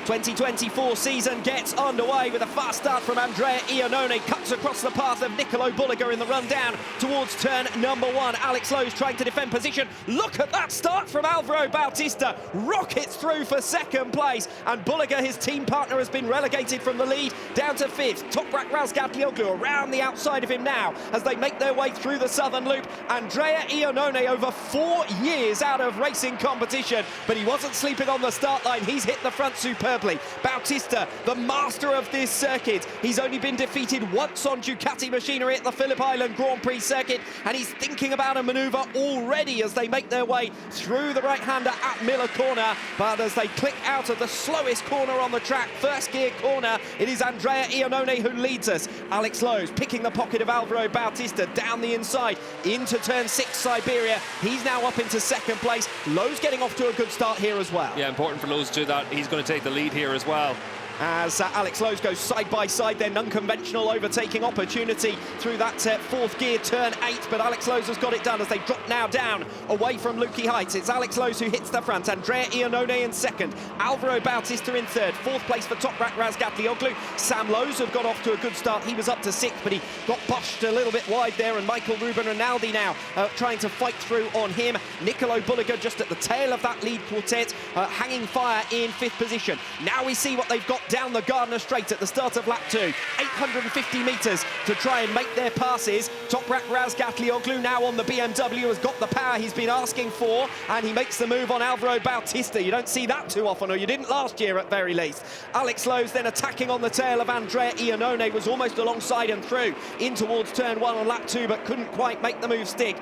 2024 season gets underway with a fast start from Andrea Iannone. Cuts across the path of Nicolo Bulliger in the run down towards turn number 1. Alex Lowe's trying to defend position. Look at that start from Alvaro Bautista. Rockets through for second place. And Bulliger, his team partner, has been relegated from the lead down to 5th. Toprak Razgatlioglu around the outside of him now as they make their way through the southern loop. Andrea Iannone over 4 years out of racing competition, but he wasn't sleeping on the start line. He's hit the front superbly. Bautista, the master of this circuit, he's only been defeated once on Ducati machinery at the Phillip Island Grand Prix circuit, and he's thinking about a manoeuvre already as they make their way through the right-hander at Miller Corner. But as they click out of the slowest corner on the track, first gear corner, it is Andrea Iannone who leads us. Alex Lowe's picking the pocket of Alvaro Bautista down the inside into turn 6 Siberia. He's now up into second place. Lowe's getting off to a good start here as well. Yeah, important for Lowe's to do that. He's going to take the lead here as well. As Alex Lowe's goes side by side, their unconventional overtaking opportunity through that 4th gear, turn 8, but Alex Lowe's has got it done as they drop now down away from Lukey Heights. It's Alex Lowe's who hits the front, Andrea Iannone in 2nd, Alvaro Bautista in 3rd, 4th place for Toprak Razgatlioglu. Sam Lowe's have got off to a good start. He was up to 6th, but he got pushed a little bit wide there, and Michael Ruben Rinaldi now trying to fight through on him. Nicolo Bulliger just at the tail of that lead quartet, hanging fire in 5th position. Now we see what they've got down the Gardner Straight at the start of lap 2. 850 metres to try and make their passes. Toprak Razgatlioglu now on the BMW has got the power he's been asking for, and he makes the move on Alvaro Bautista. You don't see that too often, or you didn't last year at very least. Alex Lowe's then attacking on the tail of Andrea Iannone, was almost alongside and through in towards turn 1 on lap 2, but couldn't quite make the move stick.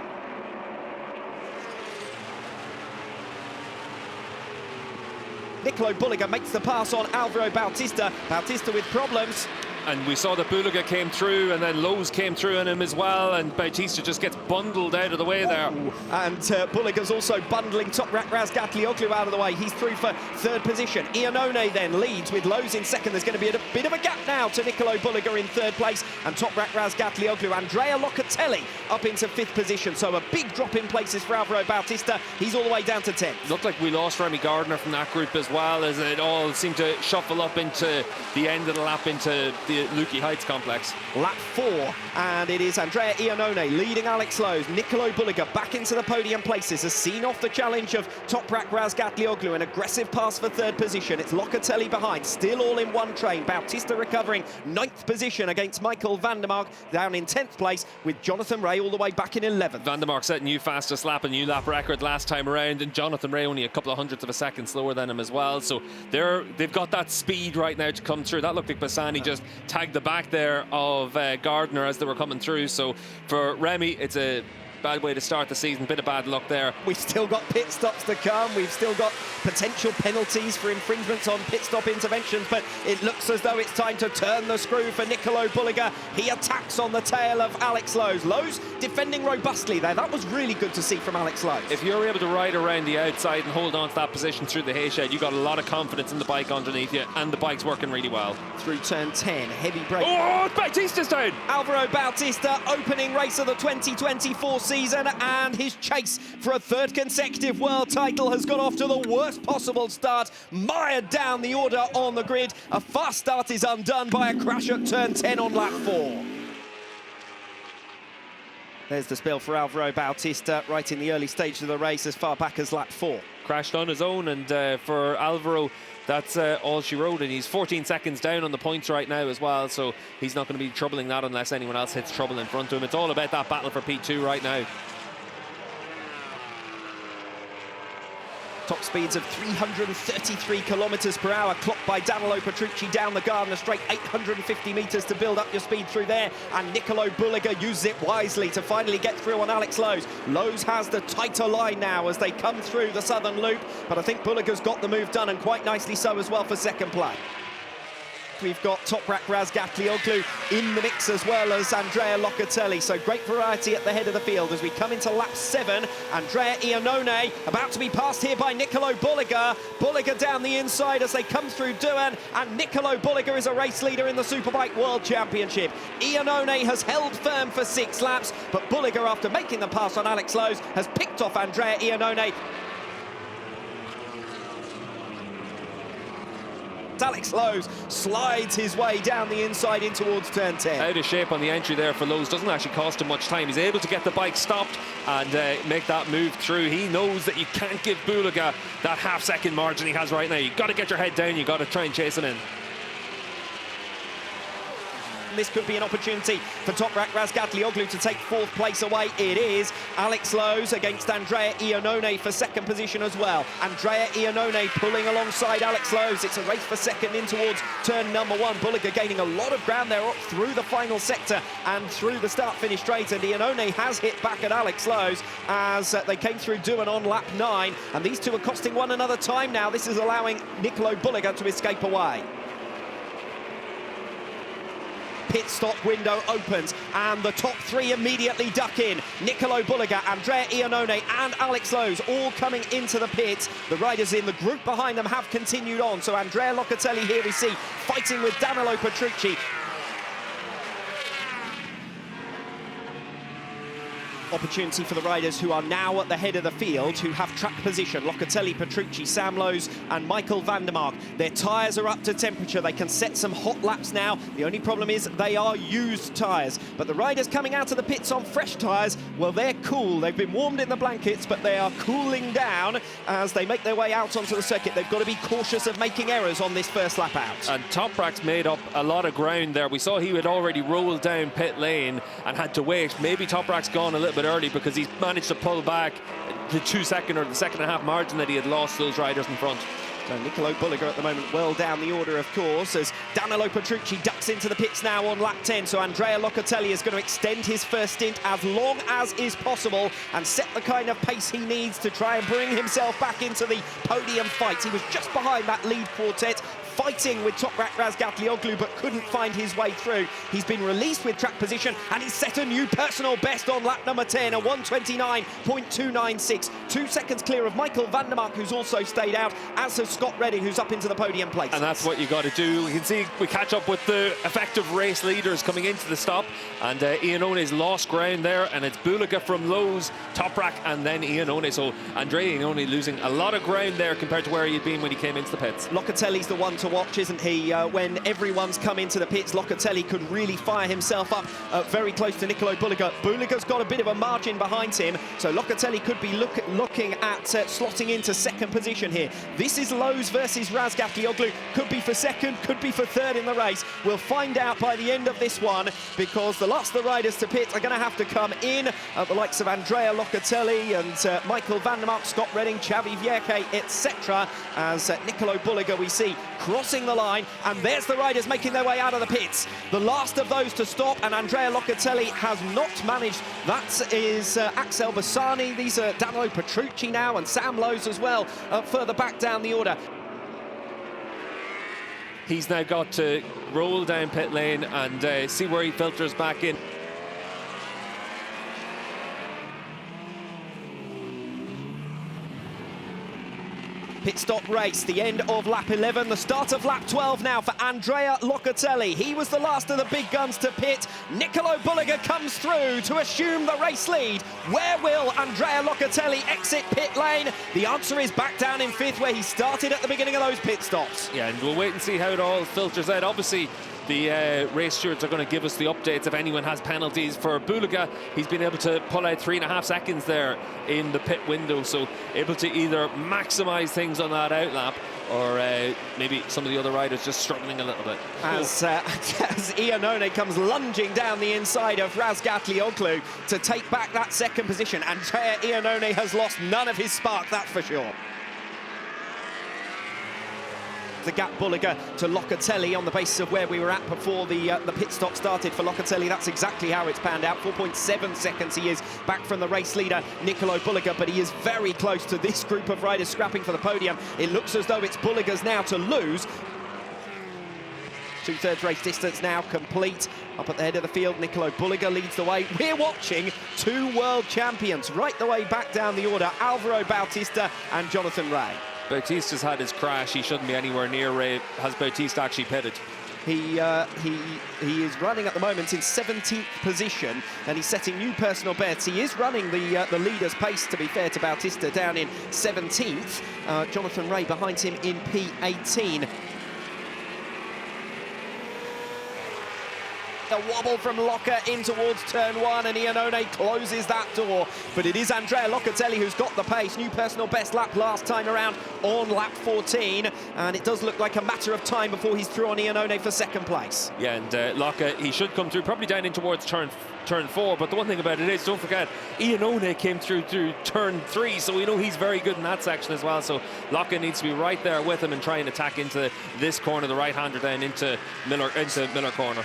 Nicolo Bulliger makes the pass on Alvaro Bautista. Bautista with problems. And we saw that Bulliger came through, and then Lowe's came through on him as well, and Bautista just gets bundled out of the way there. And Bulliger's also bundling Toprak Razgatlioglu out of the way. He's through for 3rd position. Iannone then leads with Lowe's in 2nd. There's going to be a bit of a gap now to Nicolo Bulliger in 3rd place, and Toprak Razgatlioglu. Andrea Locatelli up into 5th position. So a big drop in places for Alvaro Bautista. He's all the way down to 10th. Looked like we lost Remy Gardner from that group as well, as it all seemed to shuffle up into the end of the lap into the Lukey Heights complex. Lap 4, and it is Andrea Iannone leading Alex Lowe's. Nicolo Bulliger back into the podium places, has seen off the challenge of Toprak Razgatlioglu. An aggressive pass for 3rd position. It's Locatelli behind, still all in one train. Bautista recovering 9th position against Michael van der Mark, down in 10th place with Jonathan Ray all the way back in 11th. Van der Mark set a new fastest lap, a new lap record last time around, and Jonathan Ray only a couple of hundredths of a second slower than him as well. So they've got that speed right now to come through. That looked like Bassani just tagged the back there of Gardner as they were coming through. So for Remy, it's a bad way to start the season, bit of bad luck there. We've still got pit stops to come, we've still got potential penalties for infringements on pit stop interventions, but it looks as though it's time to turn the screw for Nicolo Bulliger. He attacks on the tail of Alex Lowe's. Lowe's defending robustly there. That was really good to see from Alex Lowe's. If you're able to ride around the outside and hold on to that position through the hay shed, you've got a lot of confidence in the bike underneath you, and the bike's working really well. Through turn 10, heavy brake. Oh, Bautista's down! Alvaro Bautista, opening race of the 2024 season, and his chase for a 3rd consecutive world title has got off to the worst possible start. Mired down the order on the grid. A fast start is undone by a crash at turn 10 on lap 4. There's the spill for Alvaro Bautista right in the early stage of the race, as far back as lap 4. Crashed on his own, and for Alvaro, that's all she wrote, and he's 14 seconds down on the points right now as well, so he's not going to be troubling that unless anyone else hits trouble in front of him. It's all about that battle for P2 right now. Top speeds of 333 kilometres per hour clocked by Danilo Petrucci down the Gardner Straight. 850 metres to build up your speed through there, and Nicolo Bulliger uses it wisely to finally get through on Alex Lowe's. Lowe's has the tighter line now as they come through the southern loop, but I think Bulliger's got the move done, and quite nicely so as well for 2nd place. We've got Toprak Razgatlioglu in the mix as well as Andrea Locatelli. So great variety at the head of the field as we come into lap 7. Andrea Iannone about to be passed here by Nicolo Bulliger. Bulliger down the inside as they come through Duan, and Nicolo Bulliger is a race leader in the Superbike World Championship. Iannone has held firm for 6 laps, but Bulliger, after making the pass on Alex Lowe's, has picked off Andrea Iannone. fact, Alex Lowe's slides his way down the inside in towards turn 10. Out of shape on the entry there for Lowe's. Doesn't actually cost him much time. He's able to get the bike stopped and make that move through. He knows that you can't give Bulaga that half-second margin he has right now. You've got to get your head down. You've got to try and chase him in. This could be an opportunity for Toprak Razgatlioglu to take fourth place away. It is Alex Lowe's against Andrea Iannone for second position as well. Andrea Iannone pulling alongside Alex Lowe's. It's a race for second in towards turn number 1. Bulaga gaining a lot of ground there up through the final sector and through the start-finish straight. And Iannone has hit back at Alex Lowe's as they came through Doohan on lap 9. And these two are costing one another time now. This is allowing Nicolo Bulaga to escape away. Pit stop window opens and the top three immediately duck in. Nicolo Bulaga, Andrea Iannone and Alex Lowe's all coming into the pit. The riders in the group behind them have continued on. So Andrea Locatelli here we see fighting with Danilo Petrucci. Opportunity for the riders who are now at the head of the field, who have track position. Locatelli, Petrucci, Sam Lowe's and Michael van der Mark. Their tyres are up to temperature. They can set some hot laps now. The only problem is they are used tyres. But the riders coming out of the pits on fresh tyres, well, they're cool. They've been warmed in the blankets, but they are cooling down as they make their way out onto the circuit. They've got to be cautious of making errors on this first lap out. And Toprak's made up a lot of ground there. We saw he had already rolled down pit lane and had to wait. Maybe Toprak's gone a little bit early because he's managed to pull back the 2 second or the second and a half margin that he had lost those riders in front. So Nicolo Bulaga at the moment well down the order, of course, as Danilo Petrucci ducks into the pits now on lap 10. So Andrea Locatelli is going to extend his first stint as long as is possible and set the kind of pace he needs to try and bring himself back into the podium fight. He was just behind that lead quartet, fighting with Toprak Razgatlioglu, but couldn't find his way through. He's been released with track position and he's set a new personal best on lap number 10, a 1:29.296. 2 seconds clear of Michael van der Mark, who's also stayed out, as has Scott Redding, who's up into the podium place. And that's what you got to do. You can see we catch up with the effective race leaders coming into the stop, and Iannone's lost ground there, and it's Bulaga from Lowe's, Toprak, and then Iannone. So Andrea Iannone losing a lot of ground there compared to where he'd been when he came into the pits. Locatelli's the one to watch, isn't he? When everyone's come into the pits, Locatelli could really fire himself up very close to Nicolo Bulaga. Bulaga's got a bit of a margin behind him, so Locatelli could be looking at slotting into second position here. This is Lowe's versus Razgatlioglu. Could be for second, could be for third in the race. We'll find out by the end of this one, because the last of the riders to pit are going to have to come in. The likes of Andrea Locatelli and Michael van der Mark, Scott Redding, Xavi Vierke, etc. As Nicolo Bulaga we see crossing the line, and there's the riders making their way out of the pits. The last of those to stop, and Andrea Locatelli has not managed. That is Axel Bassani. These are Danilo Petrucci now, and Sam Lowe's as well, further back down the order. He's now got to roll down pit lane and see where he filters back in. Pit stop race, the end of lap 11, the start of lap 12 now for Andrea Locatelli. He was the last of the big guns to pit. Nicolo Bulaga comes through to assume the race lead. Where will Andrea Locatelli exit pit lane? The answer is back down in fifth, where he started at the beginning of those pit stops. Yeah, and we'll wait and see how it all filters out. Obviously, the race stewards are going to give us the updates if anyone has penalties. For Bulaga, he's been able to pull out 3.5 seconds there in the pit window, so able to either maximise things on that outlap, or maybe some of the other riders just struggling a little bit. As Iannone comes lunging down the inside of Razgatlioglu to take back that second position. Andrea Iannone has lost none of his spark, that's for sure. The gap Bulaga to Locatelli on the basis of where we were at before the pit stop started for Locatelli. That's exactly how it's panned out. 4.7 seconds he is back from the race leader, Nicolo Bulaga, but he is very close to this group of riders scrapping for the podium. It looks as though it's Bulaga's now to lose. 2/3 race distance now complete. Up at the head of the field, Nicolo Bulaga leads the way. We're watching two world champions right the way back down the order, Alvaro Bautista and Jonathan Rea. Bautista's had his crash. He shouldn't be anywhere near Rea. Has Bautista actually pitted? He is running at the moment in 17th position, and he's setting new personal bests. He is running the leader's pace, to be fair to Bautista, down in 17th. Jonathan Rea behind him in P18. The wobble from Locker in towards turn 1, and Iannone closes that door. But it is Andrea Locatelli who's got the pace. New personal best lap last time around on lap 14. And it does look like a matter of time before he's through on Iannone for second place. Yeah, and Locker, he should come through, probably down in towards turn 4. But the one thing about it is, don't forget, Iannone came through turn 3, so we know he's very good in that section as well. So Locker needs to be right there with him and try and attack into this corner, the right-hander down into Miller corner.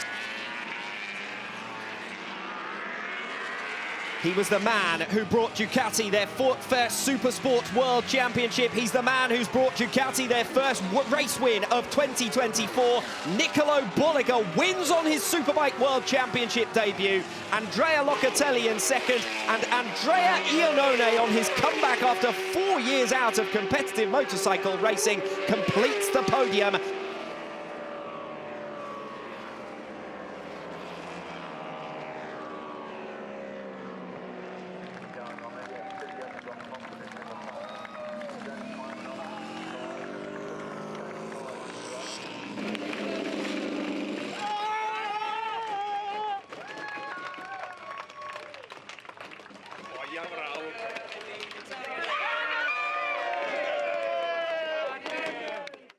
He was the man who brought Ducati their first Supersport World Championship. He's the man who's brought Ducati their first race win of 2024. Nicolo Bolliger wins on his Superbike World Championship debut. Andrea Locatelli in second, and Andrea Iannone on his comeback after 4 years out of competitive motorcycle racing completes the podium. Vogliamo